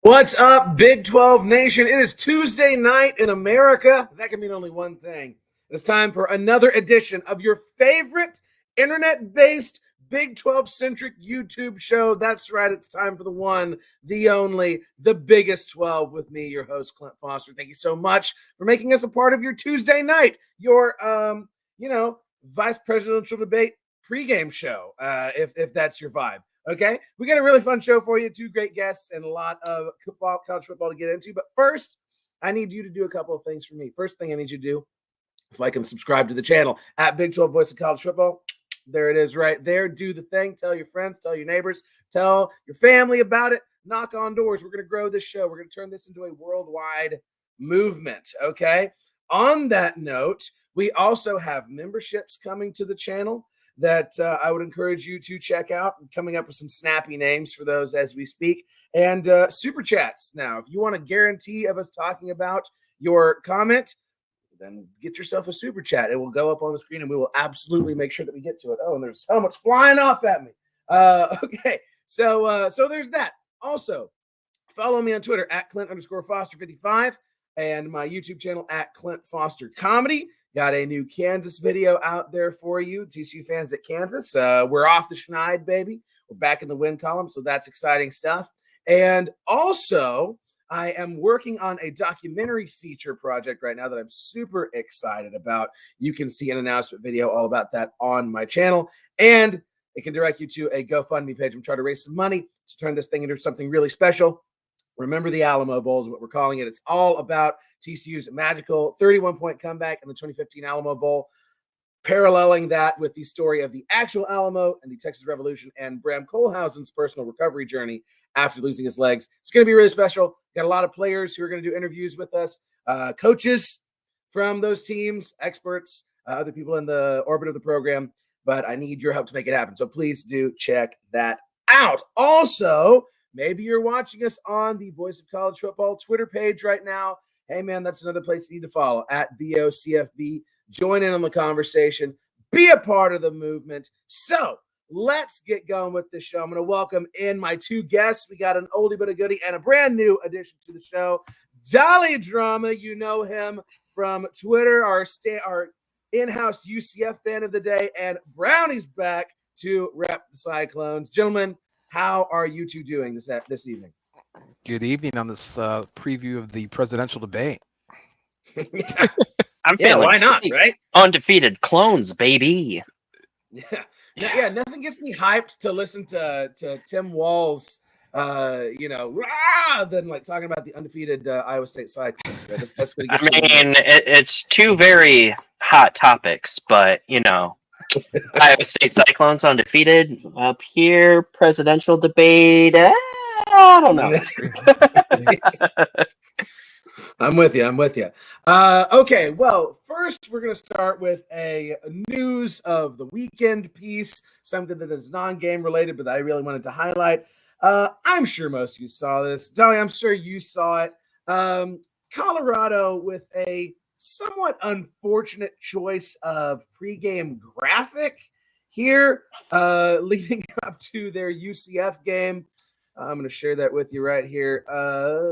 What's up, Big 12 Nation? It is Tuesday night in America. That can mean only one thing. It's time for another edition of your favorite internet-based Big 12-centric YouTube show. That's right. It's time for the one, the only, the biggest 12 with me, your host, Clint Foster. Thank you so much for making us a part of your Tuesday night, your, vice presidential debate pregame show, if that's your vibe. Okay, we got a really fun show for you. Two great guests and a lot of college football to get into. But first, I need you to do a couple of things for me. First thing I need you to do is like and subscribe to the channel at Big 12 Voice of College Football. There it is right there. Do the thing. Tell your friends, tell your neighbors, tell your family about it. Knock on doors. We're going to grow this show. We're going to turn this into a worldwide movement. Okay. On that note, we also have memberships coming to the channel that I would encourage you to check out. I'm coming up with some snappy names for those as we speak. And super chats. Now, if you want a guarantee of us talking about your comment, then get yourself a super chat. It will go up on the screen and we will absolutely make sure that we get to it. Oh, and there's so much flying off at me. Okay, so there's that. Also, follow me on Twitter at Clint_Foster55 and my YouTube channel at Clint Foster Comedy. Got a new Kansas video out there for you, TCU fans at Kansas. We're off the schneid, baby. We're back in the win column, so that's exciting stuff. And also, I am working on a documentary feature project right now that I'm super excited about. You can see an announcement video all about that on my channel. And it can direct you to a GoFundMe page. I'm trying to raise some money to turn this thing into something really special. Remember the Alamo Bowl is what we're calling it. It's all about TCU's magical 31-point comeback in the 2015 Alamo Bowl, paralleling that with the story of the actual Alamo and the Texas Revolution and Bram Kohlhausen's personal recovery journey after losing his legs. It's going to be really special. Got a lot of players who are going to do interviews with us, coaches from those teams, experts, other people in the orbit of the program, but I need your help to make it happen. So please do check that out. Also, maybe you're watching us on the Voice of College Football Twitter page right now. Hey, man, that's another place you need to follow, at VOCFB. Join in on the conversation. Be a part of the movement. So let's get going with the show. I'm going to welcome in my two guests. We got an oldie but a goodie and a brand new addition to the show. Dolly Drama, you know him from Twitter, our in-house UCF fan of the day, and Brownie's back to rep the Cyclones. Gentlemen, how are you two doing this evening? Good evening on this preview of the presidential debate. I'm feeling why not, right? Undefeated clones, baby. Yeah. Nothing gets me hyped to listen to Tim Walz, than like talking about the undefeated Iowa State Cyclones. Right? That's gonna get it's two very hot topics, but Iowa State Cyclones undefeated up here. Presidential debate. I don't know. I'm with you. Okay, well, first we're going to start with a news of the weekend piece, something that is non-game related, but that I really wanted to highlight. I'm sure most of you saw this. Dolly, I'm sure you saw it. Colorado with a somewhat unfortunate choice of pregame graphic here, leading up to their UCF game. I'm going to share that with you right here.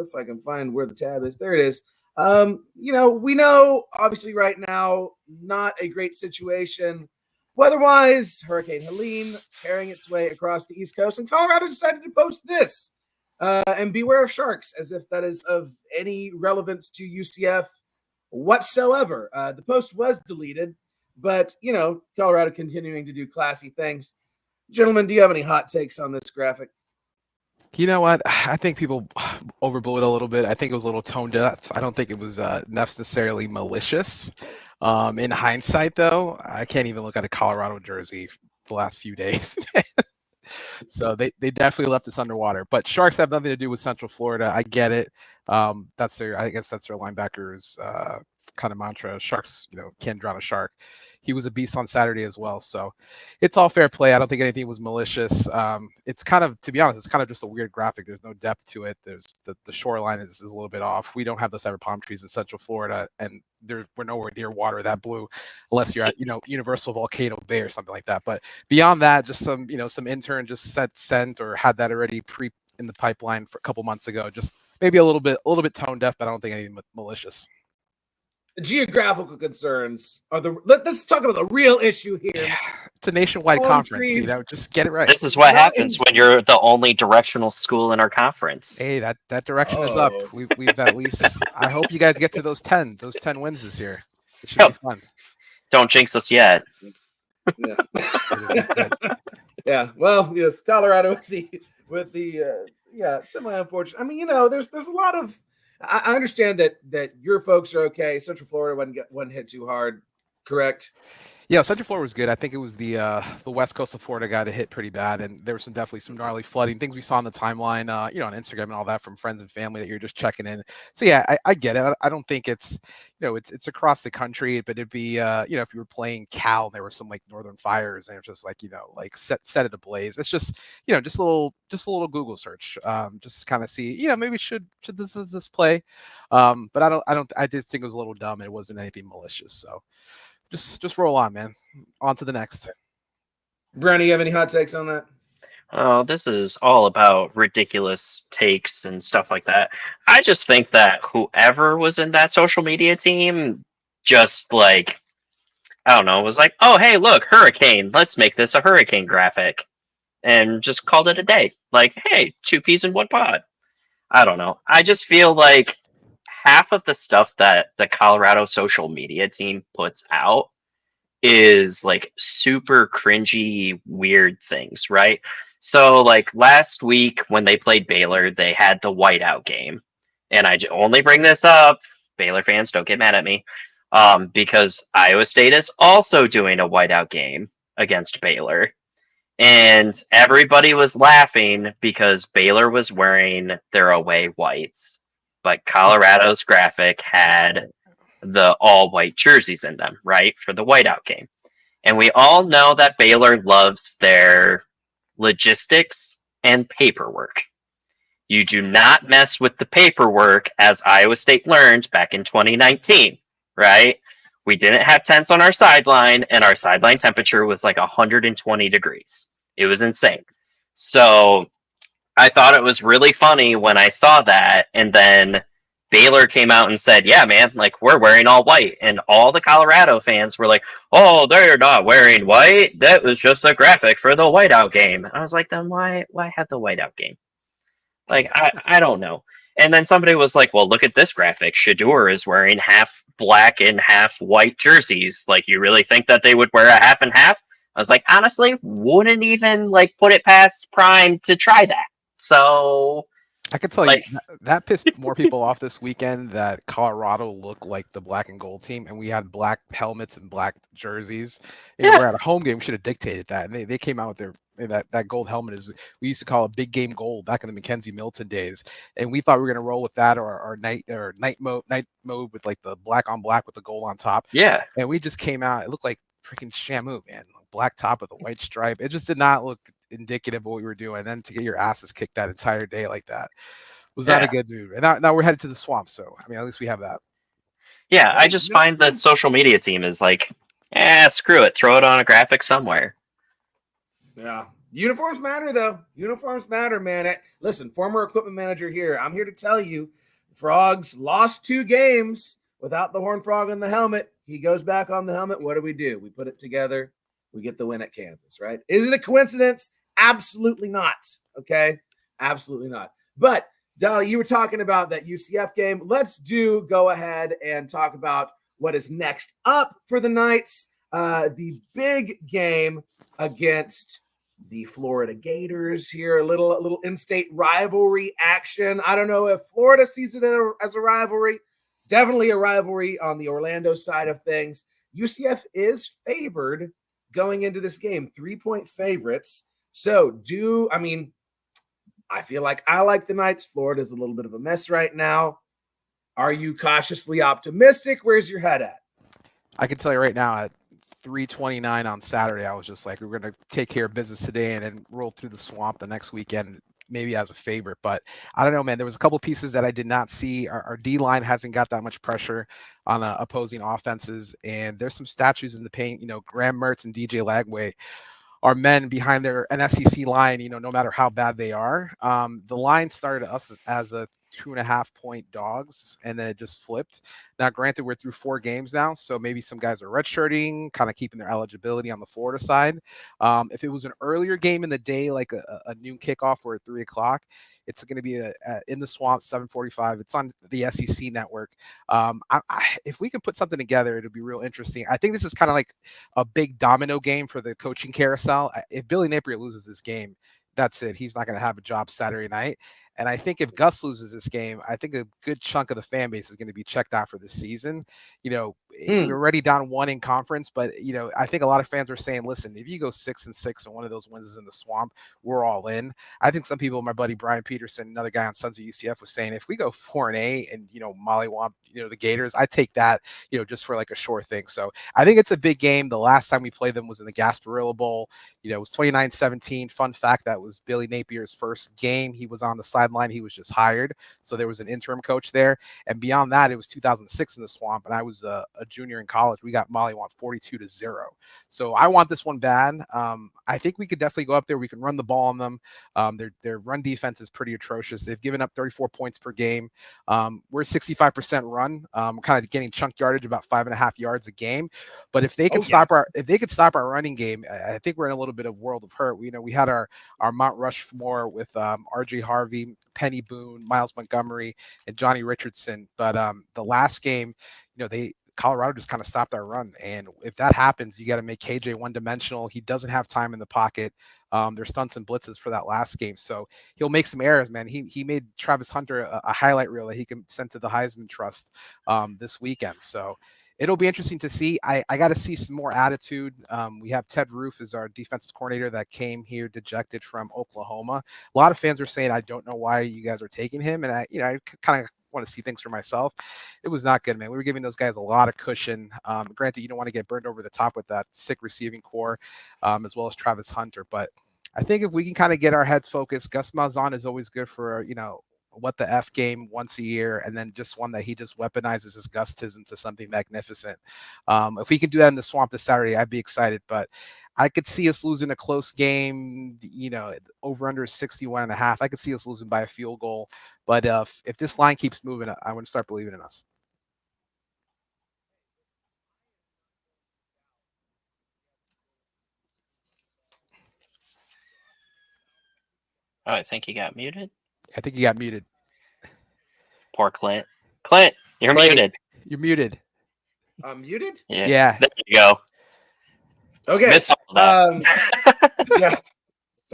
If I can find where the tab is. There it is. We know obviously right now, not a great situation weather-wise. Hurricane Helene tearing its way across the East Coast, and Colorado decided to post this and beware of sharks, as if that is of any relevance to UCF whatsoever. The post was deleted, but Colorado continuing to do classy things. Gentlemen, do you have any hot takes on this graphic? You know what? I think people overblew it a little bit. I think it was a little tone deaf. I don't think it was necessarily malicious. In hindsight, though, I can't even look at a Colorado jersey the last few days. So they definitely left us underwater. But sharks have nothing to do with Central Florida. I get it. I guess that's their linebackers kind of mantra. Sharks, can't drown a shark. He was a beast on Saturday as well. So it's all fair play. I don't think anything was malicious. It's kind of, to be honest, it's kind of just a weird graphic. There's no depth to it. There's the shoreline is a little bit off. We don't have those type of palm trees in Central Florida, and we're nowhere near water that blue, unless you're at Universal Volcano Bay or something like that. But beyond that, just some intern just sent or had that already in the pipeline for a couple months ago. Just maybe a little bit tone deaf, but I don't think anything malicious. The geographical concerns are let's talk about the real issue here. Yeah, it's a nationwide conference, you know, just get it right. This is what happens when you're the only directional school in our conference. Hey, that direction is up. We've at least, I hope you guys get to those 10 wins this year. It should be fun. Don't jinx us yet. Yeah. Yeah. Well, yes, Colorado with the semi-unfortunate. I mean, you know, there's a lot of. I understand that your folks are okay. Central Florida wasn't hit too hard, correct? Yeah, Central Florida was good. I think it was the west coast of Florida got hit pretty bad, and there was definitely some gnarly flooding, things we saw on the timeline, you know, on Instagram and all that from friends and family that you're just checking in. So yeah, I get it. I don't think it's, you know, it's across the country, but it'd be, you know, if you were playing Cal, there were some like northern fires, and it's just like, you know, like set it ablaze. It's just, you know, just a little Google search, just to kind of see, you know, maybe should this play, but I did think it was a little dumb. And it wasn't anything malicious, so. Just roll on, man. On to the next. Brandon, you have any hot takes on that? Oh, this is all about ridiculous takes and stuff like that. I just think that whoever was in that social media team just like, I don't know, was like, oh, hey, look, hurricane. Let's make this a hurricane graphic. And just called it a day. Like, hey, 2 peas in 1 pod. I don't know. I just feel like half of the stuff that the Colorado social media team puts out is like super cringy, weird things, right? So like last week when they played Baylor, they had the whiteout game. And I only bring this up, Baylor fans, don't get mad at me, because Iowa State is also doing a whiteout game against Baylor. And everybody was laughing because Baylor was wearing their away whites, but Colorado's graphic had the all white jerseys in them, right? For the whiteout game. And we all know that Baylor loves their logistics and paperwork. You do not mess with the paperwork, as Iowa State learned back in 2019, right? We didn't have tents on our sideline, and our sideline temperature was like 120 degrees. It was insane. So I thought it was really funny when I saw that, and then Baylor came out and said, yeah, man, like, we're wearing all white. And all the Colorado fans were like, oh, they're not wearing white. That was just a graphic for the whiteout game. I was like, then why have the whiteout game? Like, I don't know. And then somebody was like, well, look at this graphic. Shador is wearing half black and half white jerseys. Like, you really think that they would wear a half and half? I was like, honestly, wouldn't even, like, put it past Prime to try that. So I can tell you that pissed more people off this weekend that Colorado looked like the black and gold team, and we had black helmets and black jerseys. And we're at a home game. We should have dictated that. And they came out with that gold helmet is we used to call a big game gold back in the Mackenzie Milton days, and we thought we were gonna roll with that or night mode with like the black on black with the gold on top. Yeah, and we just came out. It looked like freaking Shamu, man. Black top with a white stripe. It just did not look indicative of what we were doing. And then to get your asses kicked that entire day like that was not a good move. And now we're headed to the swamp. So I mean, at least we have that. Yeah, I just find that social media team is like, screw it, throw it on a graphic somewhere. Yeah, uniforms matter though. Uniforms matter, man. Listen, former equipment manager here. I'm here to tell you, Frogs lost 2 games without the Horned Frog on the helmet. He goes back on the helmet. What do? We put it together. We get the win at Kansas, right? Is it a coincidence? Absolutely not. Okay, absolutely not. But Dolly, you were talking about that UCF game. Let's go ahead and talk about what is next up for the Knights. The big game against the Florida Gators here. A little in-state rivalry action. I don't know if Florida sees it as a rivalry. Definitely a rivalry on the Orlando side of things. UCF is favored going into this game, 3-point favorites. So I feel like I like the Knights. Florida's a little bit of a mess right now. Are you cautiously optimistic? Where's your head at? I can tell you right now at 3:29 on Saturday, I was just like, we're going to take care of business today and then roll through the swamp the next weekend, maybe as a favorite. But I don't know, man. There was a couple pieces that I did not see. Our D-line hasn't got that much pressure on opposing offenses, and there's some statues in the paint. You know, Graham Mertz and DJ Lagway are men behind an SEC line, you know, no matter how bad they are. The line started us as a 2.5-point dogs, and then it just flipped. Now, granted, we're through 4 games now, so maybe some guys are redshirting, kind of keeping their eligibility on the Florida side. If it was an earlier game in the day, like a noon kickoff or at 3 o'clock, it's going to be in the swamp, 7:45. It's on the SEC network. If we can put something together, it'll be real interesting. I think this is kind of like a big domino game for the coaching carousel. If Billy Napier loses this game, that's it. He's not going to have a job Saturday night. And I think if Gus loses this game, I think a good chunk of the fan base is going to be checked out for this season. We're already down 1 in conference, but I think a lot of fans are saying, listen, if you go 6-6 and one of those wins is in the swamp, we're all in. I think some people, my buddy Brian Peterson, another guy on Sons of UCF, was saying if we go 4-8 and mollywomp the Gators, I take that just for like a sure thing. So I think it's a big game. The last time we played them was in the Gasparilla Bowl. It was 29-17. Fun fact, that was Billy Napier's first game. He was on the sideline. He was just hired. So there was an interim coach there. And beyond that, it was 2006 in the swamp. And I was a junior in college. We got mollywomp 42-0. So I want this one bad. I think we could definitely go up there. We can run the ball on them. Their run defense is pretty atrocious. They've given up 34 points per game. We're 65% run. Kind of getting chunk yardage about 5.5 yards a game. But if they could stop our running game, I think we're in a little bit of world of hurt. We had our Mount Rushmore with RJ Harvey, Penny Boone, Miles Montgomery, and Johnny Richardson. But the last game, Colorado just kind of stopped our run. And if that happens, you got to make KJ one-dimensional. He doesn't have time in the pocket. There's stunts and blitzes for that last game. So he'll make some errors, man. He made Travis Hunter a highlight reel that he can send to the Heisman Trust this weekend. So it'll be interesting to see. I got to see some more attitude. We have Ted Roof as our defensive coordinator that came here dejected from Oklahoma. A lot of fans are saying, I don't know why you guys are taking him. And I kind of want to see things for myself. It was not good, man. We were giving those guys a lot of cushion. Granted, you don't want to get burned over the top with that sick receiving core, as well as Travis Hunter. But I think if we can kind of get our heads focused, Gus Malzahn is always good for, what the F game once a year, and then just one that he just weaponizes his Gustism to something magnificent. If we can do that in the swamp this Saturday, I'd be excited. But I could see us losing a close game, over under 61.5. I could see us losing by a field goal. But if this line keeps moving, I want to start believing in us. Oh, I think he got muted. I think you got muted. Poor Clint. Clint, you're muted. You're muted. I'm muted? Yeah. There you go. Okay. Missed all that. Yeah.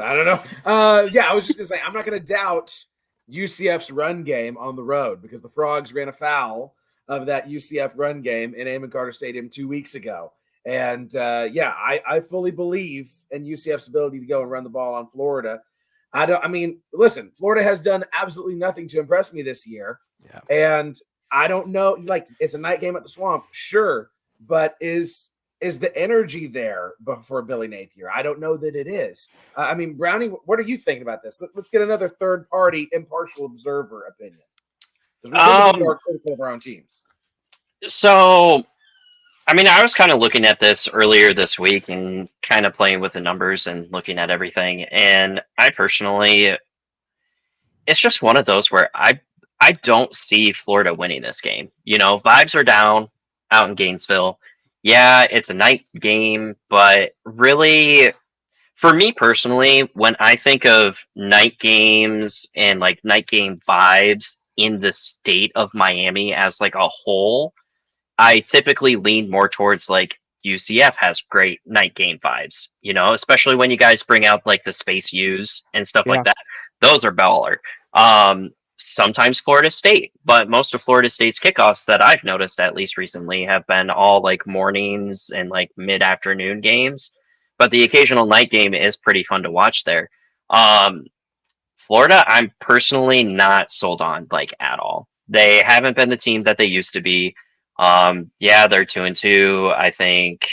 I don't know. I was just going to say, I'm not going to doubt UCF's run game on the road because the Frogs ran afoul of that UCF run game in Amon Carter Stadium 2 weeks ago. And I fully believe in UCF's ability to go and run the ball on Florida. Listen, Florida has done absolutely nothing to impress me this year. Yeah. And I don't know, it's a night game at the Swamp, sure, but is the energy there for Billy Napier? I don't know that it is. Brownie, what are you thinking about this? Let's get another third-party, impartial observer opinion. Because we tend to be more critical of our own teams. So, I was kind of looking at this earlier this week and kind of playing with the numbers and looking at everything. And I personally, it's just one of those where I don't see Florida winning this game. Vibes are down out in Gainesville. Yeah, it's a night game, but really, for me personally, when I think of night games and like night game vibes in the state of Miami as like a whole, I typically lean more towards like UCF has great night game vibes, especially when you guys bring out like the Space U's and stuff like that. Those are baller. Sometimes Florida State, but most of Florida State's kickoffs that I've noticed, at least recently, have been all like mornings and like mid-afternoon games. But the occasional night game is pretty fun to watch there. Florida, I'm personally not sold on like at all. They haven't been the team that they used to be. They're 2-2. I think,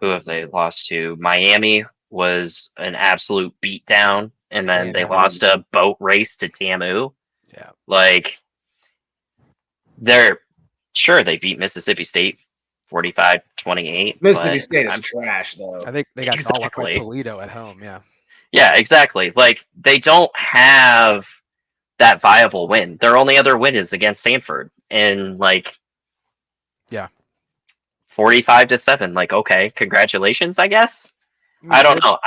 who have they lost to? Miami was an absolute beatdown, and then they lost a boat race to TAMU. Yeah. Like, they beat Mississippi State 45-28. Mississippi State is trash, though. I think they got called by Toledo at home, yeah. Yeah, exactly. Like, they don't have that viable win. Their only other win is against Stanford, and like, Yeah. 45-7. Like, okay, congratulations, I guess. I mean, I don't know.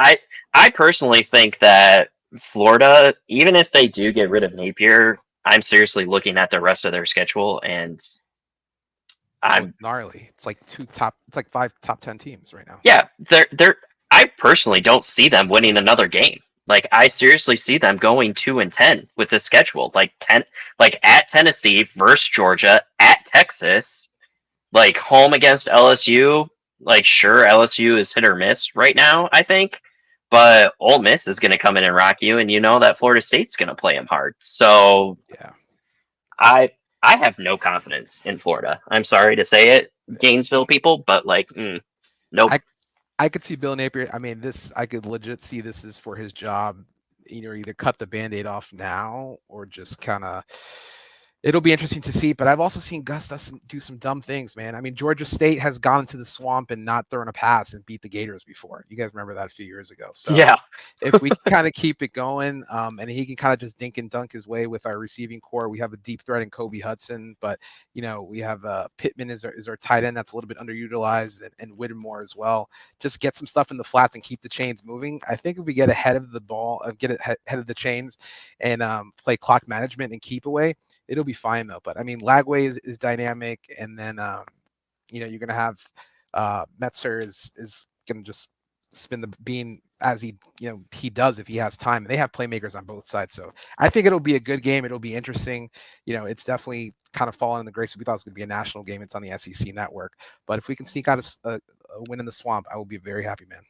I personally think that Florida, even if they do get rid of Napier, I'm seriously looking at the rest of their schedule, and I'm gnarly. It's like it's like 5 top 10 teams right now. yeah, they're. I personally don't see them winning another game. Like, I seriously see them going 2-10 with this schedule. Like like at Tennessee versus Georgia, at Texas, like home against LSU. Like, sure, LSU is hit or miss right now, I think, but Ole Miss is going to come in and rock you, and you know that Florida State's going to play them hard. So Yeah. I I have no confidence in Florida. I'm sorry to say it, Gainesville people, but like, nope. I could see Bill Napier. I mean, I could legit see this is for his job. Either cut the Band-Aid off now or just kind of. It'll be interesting to see, but I've also seen Gus do some dumb things, man. I mean, Georgia State has gone into the swamp and not thrown a pass and beat the Gators before. You guys remember that a few years ago. So Yeah. if we kind of keep it going, and he can kind of just dink and dunk his way with our receiving core, we have a deep threat in Kobe Hudson, but we have Pittman is our tight end that's a little bit underutilized, and Whittemore as well. Just get some stuff in the flats and keep the chains moving. I think if we get ahead of the ball, get ahead of the chains, and play clock management and keep away, it'll be fine though. But I mean, Lagway is dynamic, and then you're gonna have Metzer is gonna just spin the bean as he does if he has time. And they have playmakers on both sides, so I think it'll be a good game. It'll be interesting. It's definitely kind of fallen in the grace. We thought it was gonna be a national game. It's on the SEC network, but if we can sneak out a win in the swamp, I will be very happy, man.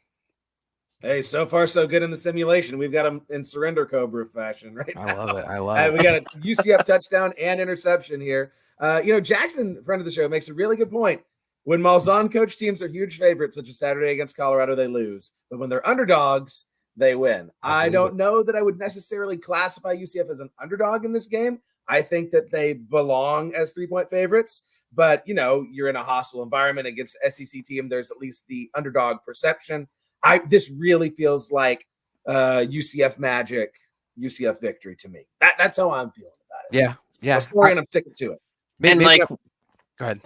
Hey, so far so good in the simulation. We've got them in surrender Cobra fashion right now. I love it. I love it. We got a UCF touchdown and interception here. Jackson, friend of the show, makes a really good point. When Malzahn coach teams are huge favorites, such as Saturday against Colorado, they lose. But when they're underdogs, they win. I don't know that I would necessarily classify UCF as an underdog in this game. I think that they belong as 3-point favorites. But, you're in a hostile environment against the SEC team. There's at least the underdog perception. This really feels like UCF magic, UCF victory to me. That's how I'm feeling about it. Yeah. Story, and I'm sticking to it. Go ahead.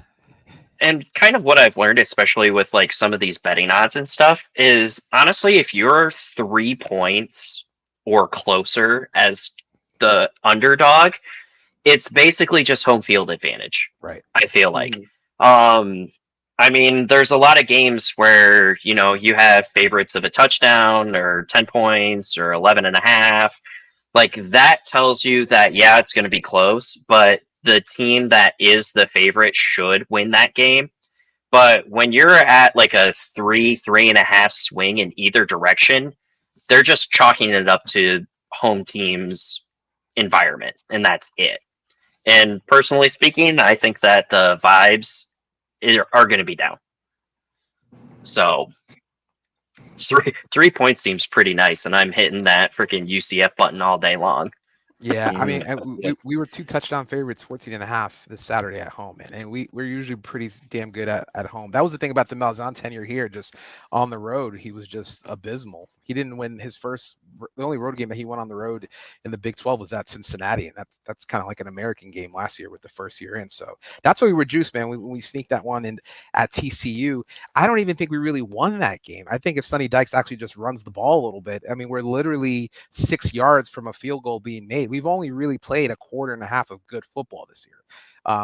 And kind of what I've learned, especially with like some of these betting odds and stuff, is honestly, if you're 3 points or closer as the underdog, it's basically just home field advantage. Right. I feel like. I mean, there's a lot of games where, you have favorites of a touchdown or 10 points or 11.5. Like, that tells you that, yeah, it's going to be close, but the team that is the favorite should win that game. But when you're at like a 3.5 swing in either direction, they're just chalking it up to home team's environment, and that's it. And personally speaking, I think that the vibes are going to be down. So 3 points seems pretty nice, and I'm hitting that freaking UCF button all day long. Yeah, I mean, we were 2 touchdown favorites, 14.5 this Saturday at home, and we're usually pretty damn good at home. That was the thing about the Malzahn tenure here. Just on the road, he was just abysmal. He didn't win the only road game that he won on the road in the Big 12 was at Cincinnati, and that's kind of like an American game last year with the first year in. So that's why we were juiced, man. When we sneaked that one in at TCU, I don't even think we really won that game. I think if Sonny Dykes actually just runs the ball a little bit, I mean, we're literally 6 yards from a field goal being made. We've only really played a quarter and a half of good football this year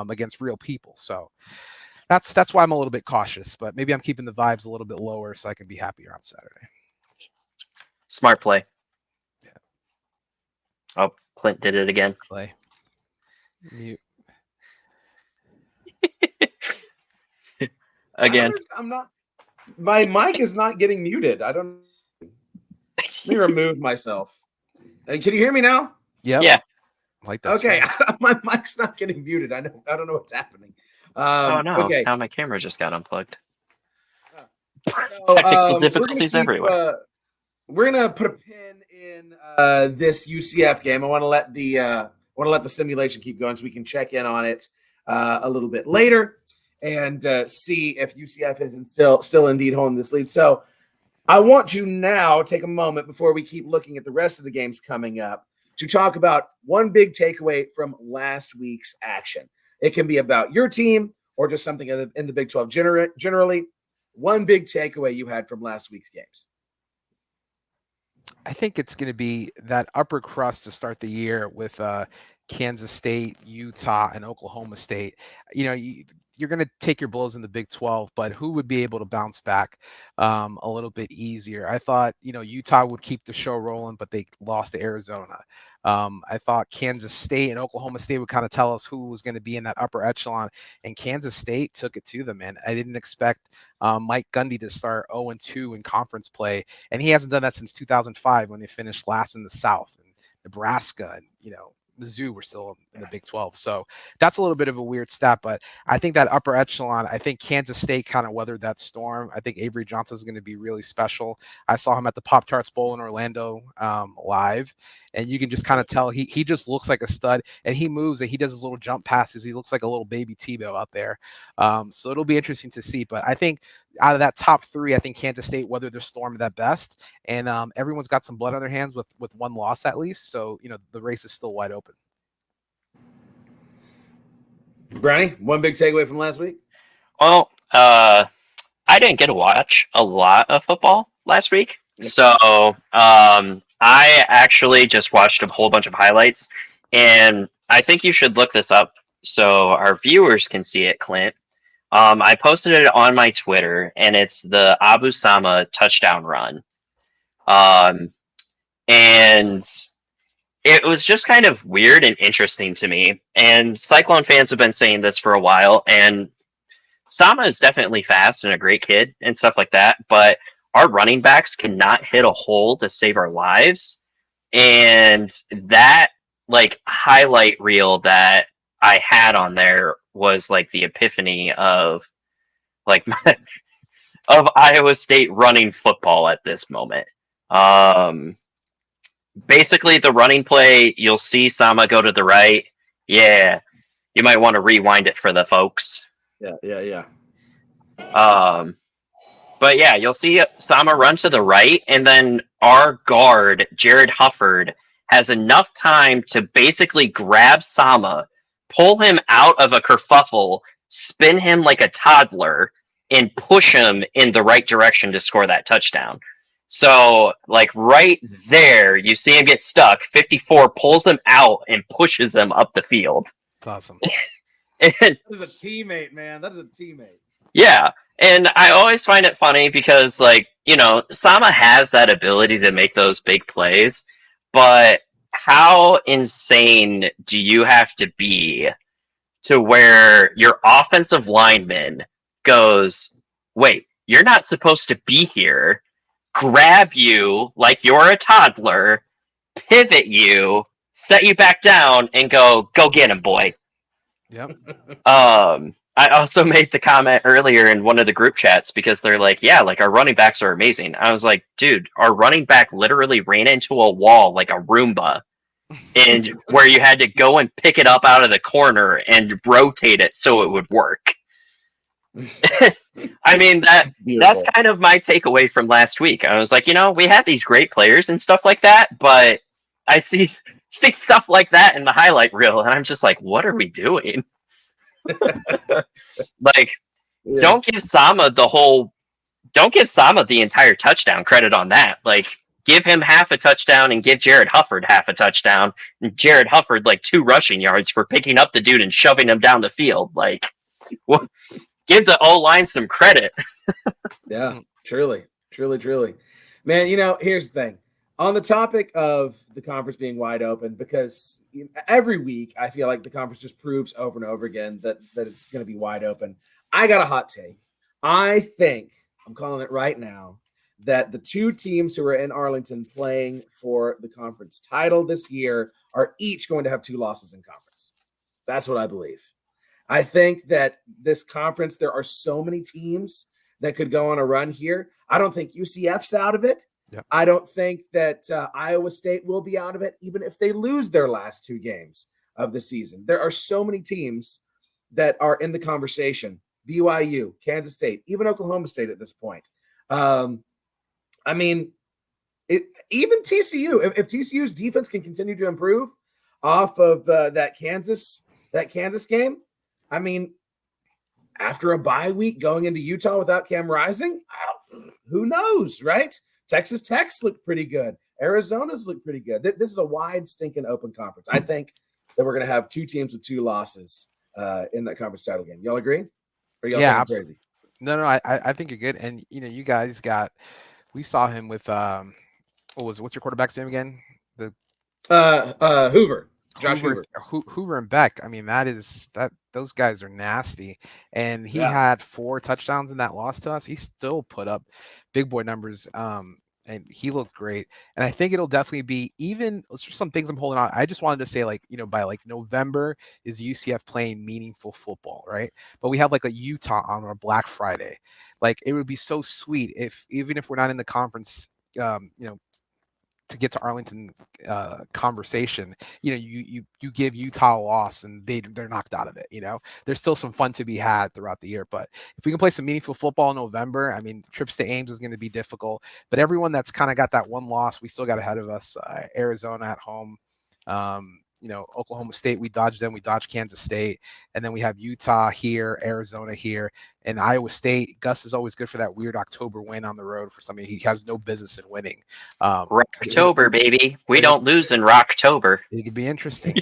against real people. So that's why I'm a little bit cautious, but maybe I'm keeping the vibes a little bit lower so I can be happier on Saturday. Smart play. Yeah. Oh, Clint did it again. Play. Mute. Again. I'm not. My mic is not getting muted. I don't. Let me remove myself. Can you hear me now? Yep. Yeah. Like that. Okay. My mic's not getting muted. I don't know what's happening. Oh no! Okay. Now my camera just got unplugged. So, Technical difficulties everywhere. We're gonna put a pin in this UCF game. I want to let the simulation keep going so we can check in on it a little bit later and see if UCF isn't still indeed holding this lead. So I want you now take a moment before we keep looking at the rest of the games coming up to talk about one big takeaway from last week's action. It can be about your team or just something in the Big 12 generally. One big takeaway you had from last week's games. I think it's going to be that upper crust to start the year with Kansas State, Utah, and Oklahoma State. You're going to take your blows in the Big 12, but who would be able to bounce back a little bit easier? I thought, Utah would keep the show rolling, but they lost to Arizona. I thought Kansas State and Oklahoma State would kind of tell us who was going to be in that upper echelon, and Kansas State took it to them, man. I didn't expect Mike Gundy to start 0-2 in conference play, and he hasn't done that since 2005 when they finished last in the South, and Nebraska and Mizzou were still in the Big 12. So that's a little bit of a weird stat, but I think that upper echelon, I think Kansas State kind of weathered that storm. I think Avery Johnson is going to be really special. I saw him at the Pop-Tarts Bowl in Orlando live, and you can just kind of tell he just looks like a stud, and he moves and he does his little jump passes. He looks like a little baby Tebow out there. So it'll be interesting to see, but I think out of that top three, I think Kansas State weathered their storm at best, and everyone's got some blood on their hands with one loss at least. So the race is still wide open. Brownie, one big takeaway from last week? Well, I didn't get to watch a lot of football last week. So I actually just watched a whole bunch of highlights, and I think you should look this up so our viewers can see it, Clint. I posted it on my Twitter, and it's the Abu Sama touchdown run. And it was just kind of weird and interesting to me. And Cyclone fans have been saying this for a while, and Sama is definitely fast and a great kid and stuff like that, but our running backs cannot hit a hole to save our lives. And that highlight reel that I had on there was the epiphany of of Iowa State running football at this moment. Basically, the running play, you'll see Sama go to the right. Yeah, you might want to rewind it for the folks. Yeah. But yeah, you'll see Sama run to the right, and then our guard, Jared Hufford, has enough time to basically grab Sama, pull him out of a kerfuffle, spin him like a toddler, and push him in the right direction to score that touchdown. So, right there, you see him get stuck. 54 pulls him out and pushes him up the field. That's awesome. That is a teammate, man. That is a teammate. Yeah. And I always find it funny because, Sama has that ability to make those big plays, but how insane do you have to be to where your offensive lineman goes, wait, you're not supposed to be here, grab you like you're a toddler, pivot you, set you back down, and go get him, boy. Yep. I also made the comment earlier in one of the group chats because they're like, yeah, our running backs are amazing. I was like, dude, our running back literally ran into a wall like a Roomba, and where you had to go and pick it up out of the corner and rotate it so it would work. I mean, that's kind of my takeaway from last week. I was like, we had these great players and stuff like that, but I see stuff like that in the highlight reel, and I'm just like, what are we doing? Don't give Sama the entire touchdown credit on that. Give him half a touchdown and give Jared Hufford half a touchdown, and Jared Hufford 2 rushing yards for picking up the dude and shoving him down the field. Give the O-line some credit. Yeah, truly. Man, here's the thing. On the topic of the conference being wide open, because every week I feel like the conference just proves over and over again that it's going to be wide open. I got a hot take. I think, I'm calling it right now, that the 2 teams who are in Arlington playing for the conference title this year are each going to have 2 losses in conference. That's what I believe. I think that this conference, there are so many teams that could go on a run here. I don't think UCF's out of it. Yep. I don't think that Iowa State will be out of it, even if they lose their last 2 games of the season. There are so many teams that are in the conversation. BYU, Kansas State, even Oklahoma State at this point. I mean, Even TCU, if TCU's defense can continue to improve off of that Kansas game, I mean, after a bye week going into Utah without Cam Rising, who knows, right? Texas Tech's looked pretty good. Arizona's looked pretty good. This is a wide, stinking open conference. I think that we're going to have two teams with 2 losses in that conference title game. Y'all agree? Or y'all think I'm crazy? No, I think you're good. And you guys we saw him with what's your quarterback's name again? Hoover. Josh Hoover. Hoover and Beck. I mean, those guys are nasty. And he had 4 touchdowns in that loss to us. He still put up big boy numbers. And he looked great. And I think it'll definitely be there's just some things I'm holding on. I just wanted to say, by November is UCF playing meaningful football, right? But we have a Utah on our Black Friday. It would be so sweet even if we're not in the conference, to get to Arlington conversation, you give Utah a loss and they're knocked out of it. There's still some fun to be had throughout the year, but if we can play some meaningful football in November, I mean, trips to Ames is going to be difficult, but everyone that's kind of got that one loss, we still got ahead of us. Arizona at home, Oklahoma State, we dodged them. We dodged Kansas State. And then we have Utah here, Arizona here, and Iowa State. Gus is always good for that weird October win on the road for something he has no business in winning. Rocktober, baby. We don't lose in Rocktober. It'll be interesting.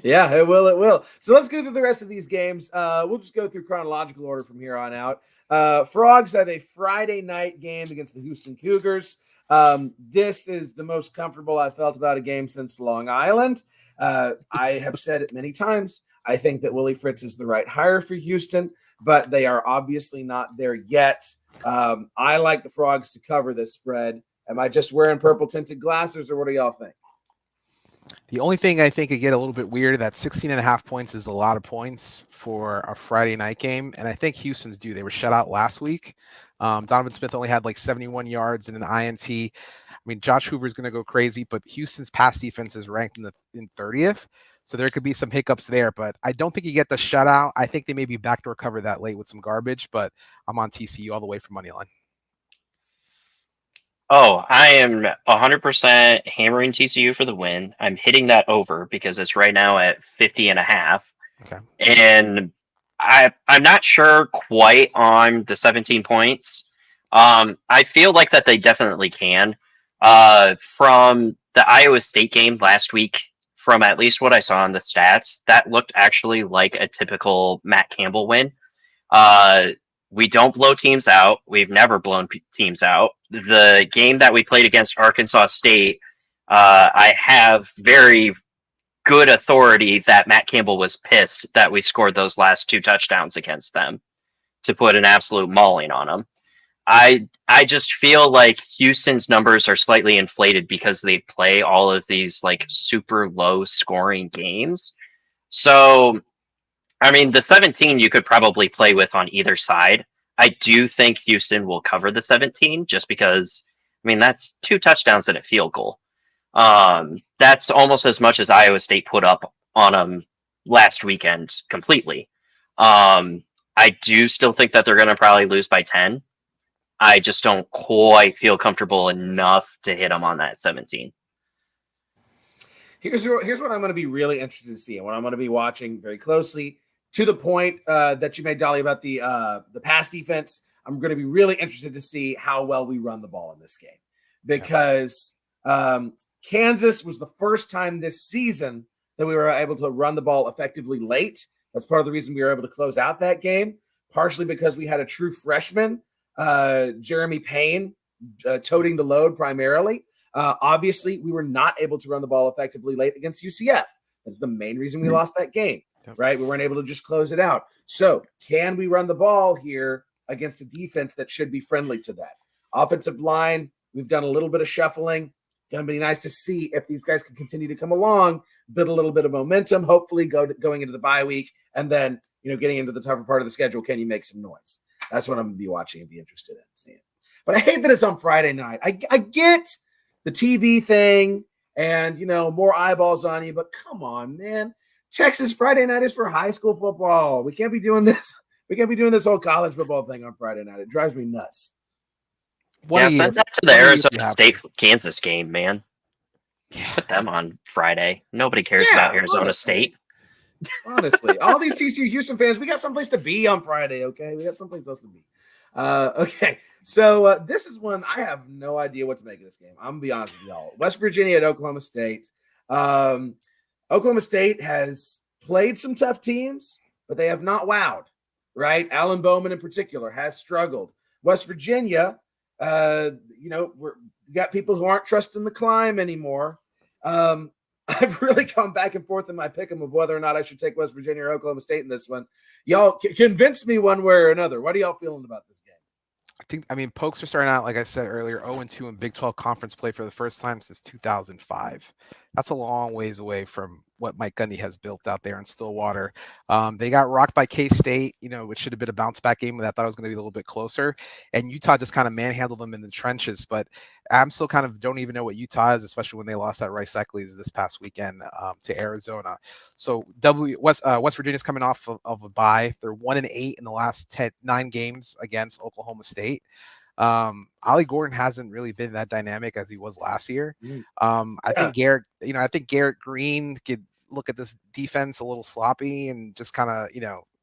Yeah, it will. So let's go through the rest of these games. We'll just go through chronological order from here on out. Frogs have a Friday night game against the Houston Cougars. This is the most comfortable I felt about a game since Long Island. I have said it many times. I think that Willie Fritz is the right hire for Houston, but they are obviously not there yet. I like the Frogs to cover this spread. Am I just wearing purple tinted glasses, or what do y'all think? The only thing I think could get a little bit weird, that 16.5 points is a lot of points for a Friday night game. And I think Houston's due. They were shut out last week. Donovan Smith only had 71 yards and an INT. I mean, Josh Hoover is going to go crazy, but Houston's pass defense is ranked in 30th. So there could be some hiccups there, but I don't think you get the shutout. I think they may be backdoor cover that late with some garbage, but I'm on TCU all the way for money line. Oh, I am 100% hammering TCU for the win. I'm hitting that over because it's right now at 50.5. Okay. And I'm not sure quite on the 17 points. I feel like that they definitely can. From the Iowa State game last week, from at least what I saw on the stats, that looked actually like a typical Matt Campbell win. We don't blow teams out. We've never blown teams out. The game that we played against Arkansas State, I have very good authority that Matt Campbell was pissed that we scored those last 2 touchdowns against them to put an absolute mauling on them. I just feel like Houston's numbers are slightly inflated because they play all of these super low scoring games. So, I mean, the 17 you could probably play with on either side. I do think Houston will cover the 17 just because, I mean, that's 2 touchdowns and a field goal. That's almost as much as Iowa State put up on them last weekend completely. I do still think that they're going to probably lose by 10. I just don't quite feel comfortable enough to hit them on that 17. Here's what I'm going to be really interested to see, and what I'm going to be watching very closely. To the point that you made, Dolly, about the pass defense, I'm going to be really interested to see how well we run the ball in this game, because Kansas was the first time this season that we were able to run the ball effectively late. That's part of the reason we were able to close out that game, partially because we had a true freshman, Jeremy Payne, toting the load primarily. Obviously, we were not able to run the ball effectively late against UCF. That's the main reason we lost that game. Right? We weren't able to just close it out. So can we run the ball here against a defense that should be friendly to that? Offensive line, we've done a little bit of shuffling. Going to be nice to see if these guys can continue to come along, build a little bit of momentum, hopefully going into the bye week, and then, getting into the tougher part of the schedule, can you make some noise? That's what I'm going to be watching and be interested in seeing. But I hate that it's on Friday night. I get the TV thing and, more eyeballs on you, but come on, man. Texas Friday night is for high school football. We can't be doing this. We can't be doing this whole college football thing on Friday night. It drives me nuts. One Yeah, a year. send that to the One a year if you Arizona have State to. Kansas game, man. Yeah. Put them on Friday. Nobody cares Yeah, about Arizona honestly. State. Honestly, all these TCU Houston fans, we got someplace to be on Friday. Okay, we got someplace else to be. Okay, so this is one I have no idea what to make of this game. I'm gonna be honest with y'all. West Virginia at Oklahoma State. Oklahoma State has played some tough teams, but they have not wowed. Right, Alan Bowman in particular has struggled. West Virginia, we got people who aren't trusting the climb anymore. I've really gone back and forth in my pick 'em of whether or not I should take West Virginia or Oklahoma State in this one. Y'all convince me one way or another. What are y'all feeling about this game? I mean, Pokes are starting out, like I said earlier, 0-2 in Big 12 conference play for the first time since 2005. That's a long ways away from what Mike Gundy has built out there in Stillwater. They got rocked by K-State, which should have been a bounce back game, but I thought it was going to be a little bit closer. And Utah just kind of manhandled them in the trenches. But I'm still kind of don't even know what Utah is, especially when they lost at Rice Eccles this past weekend to Arizona. So West Virginia's coming off of a bye. They're 1-8 in the last 9 games against Oklahoma State. Ollie Gordon hasn't really been that dynamic as he was last year. I think Garrett Green could look at this defense a little sloppy and just kind of,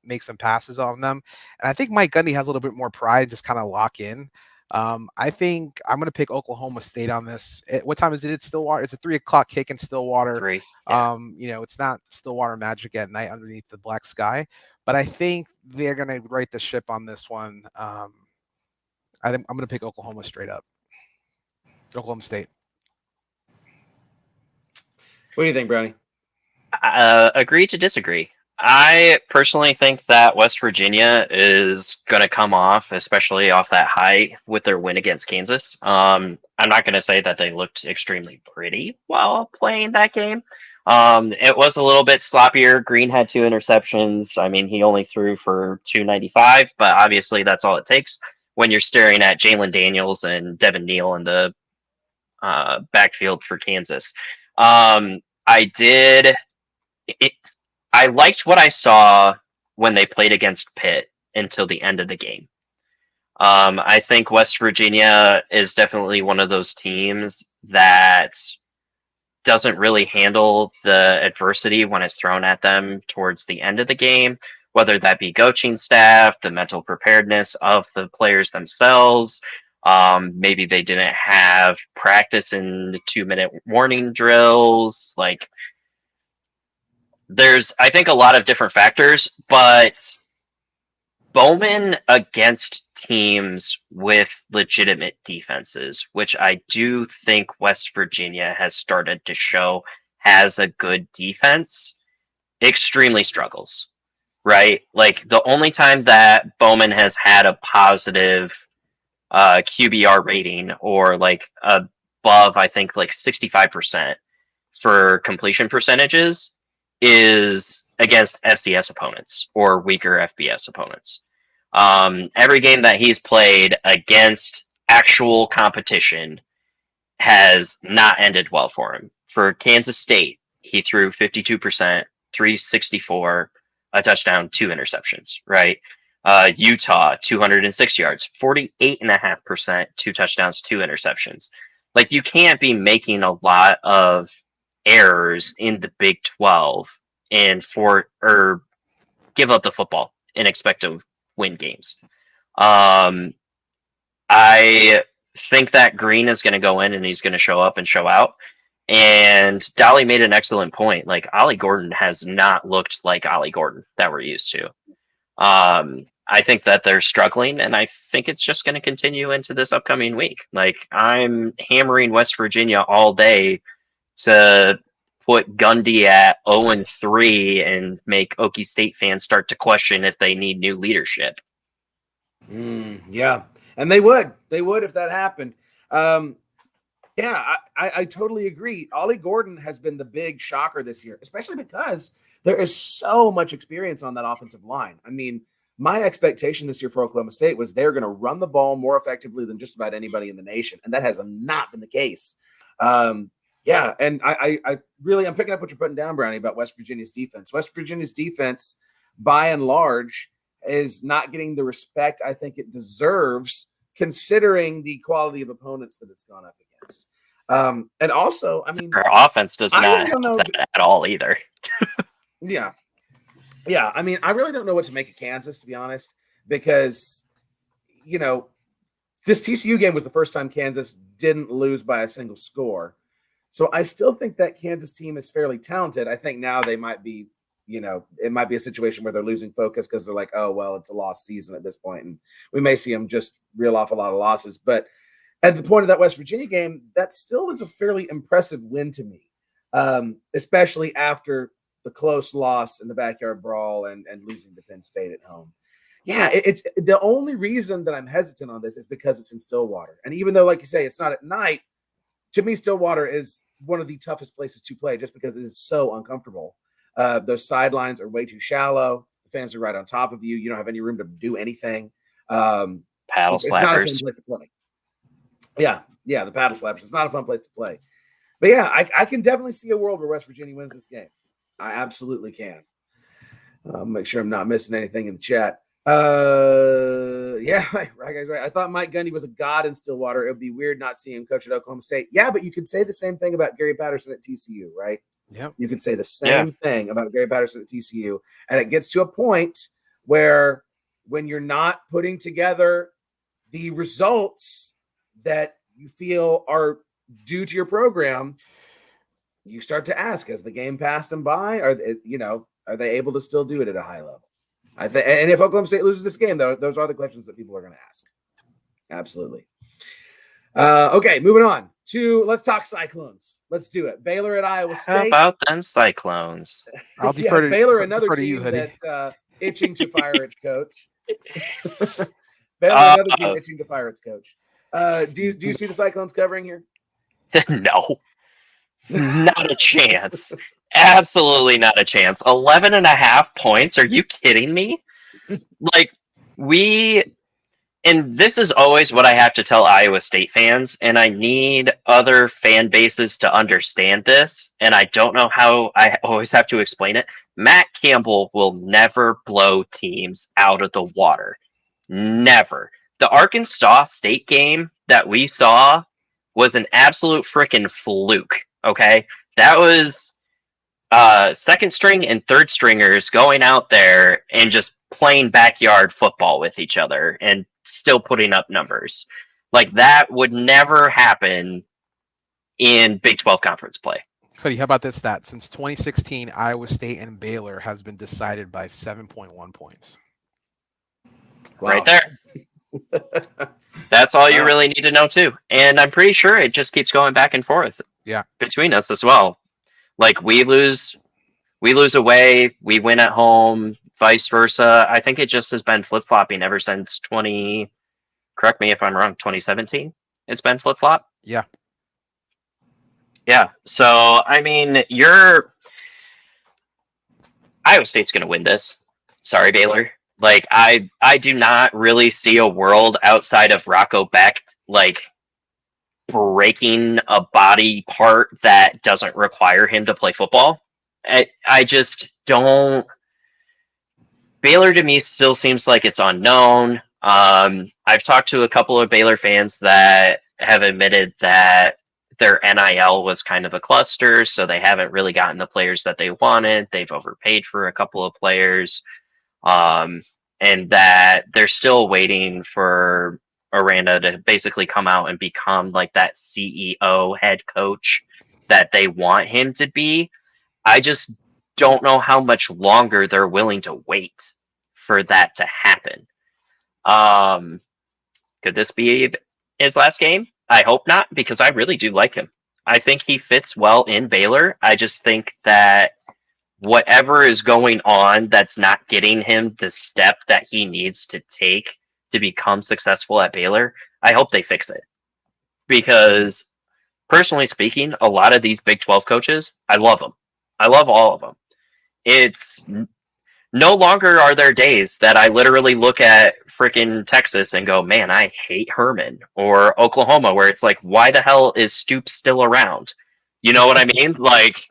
make some passes on them. And I think Mike Gundy has a little bit more pride, just kind of lock in. I think I'm going to pick Oklahoma State on this. What time is it? It's Stillwater. It's a 3:00 kick in Stillwater. 3. Yeah. It's not Stillwater magic at night underneath the black sky, but I think they're going to right the ship on this one. I think I'm going to pick Oklahoma straight up. Oklahoma State. What do you think, Brownie? Agree to disagree. I personally think that West Virginia is going to come off, especially off that high with their win against Kansas. I'm not going to say that they looked extremely pretty while playing that game. It was a little bit sloppier. Green had 2 interceptions. I mean, he only threw for 295, but obviously that's all it takes when you're staring at Jalen Daniels and Devin Neal in the backfield for Kansas. I liked what I saw when they played against Pitt until the end of the game. I think West Virginia is definitely one of those teams that doesn't really handle the adversity when it's thrown at them towards the end of the game, whether that be coaching staff, the mental preparedness of the players themselves. Maybe they didn't have practice in the 2-minute warning drills. Like, there's, I think, a lot of different factors, but Bowman against teams with legitimate defenses, which I do think West Virginia has started to show has a good defense, extremely struggles, right? Like, the only time that Bowman has had a positive QBR rating or like above, I think, like 65% for completion percentages is against FCS opponents or weaker FBS opponents. Every game that he's played against actual competition has not ended well for him. For Kansas State, he threw 52%, 364, a touchdown, 2 interceptions, right? Utah, 206 yards, 48.5%, 2 touchdowns, 2 interceptions. Like, you can't be making a lot of errors in the Big 12 and give up the football and expect to win games. I think that Green is going to go in and he's going to show up and show out. And Dolly made an excellent point. Like, Ollie Gordon has not looked like Ollie Gordon that we're used to. I think that they're struggling, and I think it's just going to continue into this upcoming week. Like, I'm hammering West Virginia all day to put Gundy at 0-3 and make Okie State fans start to question if they need new leadership. Yeah, and they would if that happened. I totally agree. Ollie Gordon has been the big shocker this year, especially because there is so much experience on that offensive line. I mean, my expectation this year for Oklahoma State was they're going to run the ball more effectively than just about anybody in the nation, and that has not been the case. And I'm picking up what you're putting down, Brownie, about West Virginia's defense. West Virginia's defense, by and large, is not getting the respect I think it deserves considering the quality of opponents that it's gone up against. And also, I mean, Our offense does I not really don't help know. that at all either. Yeah. Yeah. I mean, I really don't know what to make of Kansas, to be honest, because, you know, this TCU game was the first time Kansas didn't lose by a single score. So I still think that Kansas team is fairly talented. I think now they might be, you know, it might be a situation where they're losing focus because they're like, oh, well, it's a lost season at this point, and we may see them just reel off a lot of losses. But at the point of that West Virginia game, that still is a fairly impressive win to me, especially after the close loss in the backyard brawl and losing to Penn State at home. Yeah, it's the only reason that I'm hesitant on this is because it's in Stillwater. And even though, like you say, it's not at night, to me, Stillwater is one of the toughest places to play just because it is so uncomfortable. Those sidelines are way too shallow. The fans are right on top of you. You don't have any room to do anything. Paddle It's not a fun slappers. place to play. Yeah, the paddle slappers. It's not a fun place to play. But yeah, I can definitely see a world where West Virginia wins this game. I absolutely can. Make sure I'm not missing anything in the chat. Yeah, right, guys, right. I thought Mike Gundy was a god in Stillwater. It would be weird not seeing him coach at Oklahoma State. Yeah, but you could say the same thing about Gary Patterson at TCU, right? Yep. You could say the same thing about Gary Patterson at TCU. And it gets to a point where when you're not putting together the results that you feel are due to your program, you start to ask, has the game passed them by? Are they able to still do it at a high level? I think, and if Oklahoma State loses this game, though, those are the questions that people are going to ask. Absolutely. Okay, moving on to let's talk Cyclones. Let's do it. Baylor at Iowa State. How about them Cyclones? I'll defer to Baylor, another defer to team you, Hoodie. that itching to fire its coach. Baylor, another team itching to fire its coach. Do you see the Cyclones covering here? No, not a chance. Absolutely not a chance. 11.5 points. Are you kidding me? Like, and this is always what I have to tell Iowa State fans, and I need other fan bases to understand this, and I don't know how. I always have to explain it. Matt Campbell will never blow teams out of the water. Never. The Arkansas State game that we saw was an absolute freaking fluke, okay? That was second string and third stringers going out there and just playing backyard football with each other and still putting up numbers. Like, that would never happen in Big 12 conference play. Hoodie, how about this stat? Since 2016, Iowa State and Baylor has been decided by 7.1 points. Wow. Right there. That's all you really need to know, too. And I'm pretty sure it just keeps going back and forth between us as well. Like, we lose away, we win at home, vice versa. I think it just has been flip-flopping ever since correct me if I'm wrong, 2017? It's been flip-flop? Yeah. Yeah. So, I mean, Iowa State's going to win this. Sorry, Baylor. Like, I do not really see a world outside of Rocco Beck, like, breaking a body part that doesn't require him to play football. I just don't. Baylor to me still seems like it's unknown. I've talked to a couple of Baylor fans that have admitted that their NIL was kind of a cluster, so they haven't really gotten the players that they wanted. They've overpaid for a couple of players, and that they're still waiting for Aranda to basically come out and become like that CEO head coach that they want him to be. I just don't know how much longer they're willing to wait for that to happen. Could this be his last game? I hope not, because I really do like him. I think he fits well in Baylor. I just think that whatever is going on that's not getting him the step that he needs to take to become successful at Baylor, I hope they fix it. Because, personally speaking, a lot of these Big 12 coaches, I love them. I love all of them. It's no longer are there days that I literally look at freaking Texas and go, man, I hate Herman, or Oklahoma, where it's like, why the hell is Stoops still around? You know what I mean? Like,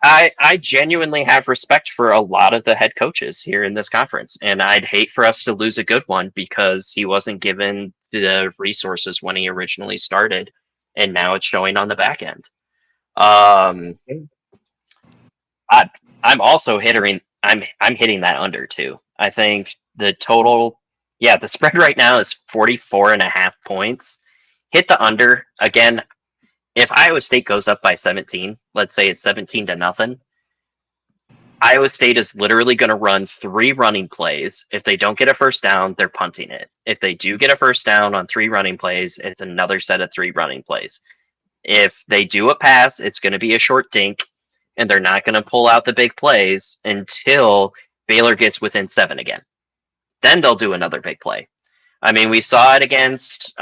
I genuinely have respect for a lot of the head coaches here in this conference, and I'd hate for us to lose a good one because he wasn't given the resources when he originally started, and now it's showing on the back end. Um, I, I'm also hitting. I'm hitting that under too. I think the total, yeah, the spread right now is 44.5 points. Hit the under again. If Iowa State goes up by 17, let's say it's 17-0, Iowa State is literally going to run 3 running plays. If they don't get a first down, they're punting it. If they do get a first down on 3 running plays, it's another set of 3 running plays. If they do a pass, it's going to be a short dink, and they're not going to pull out the big plays until Baylor gets within 7 again. Then they'll do another big play. I mean, we saw it against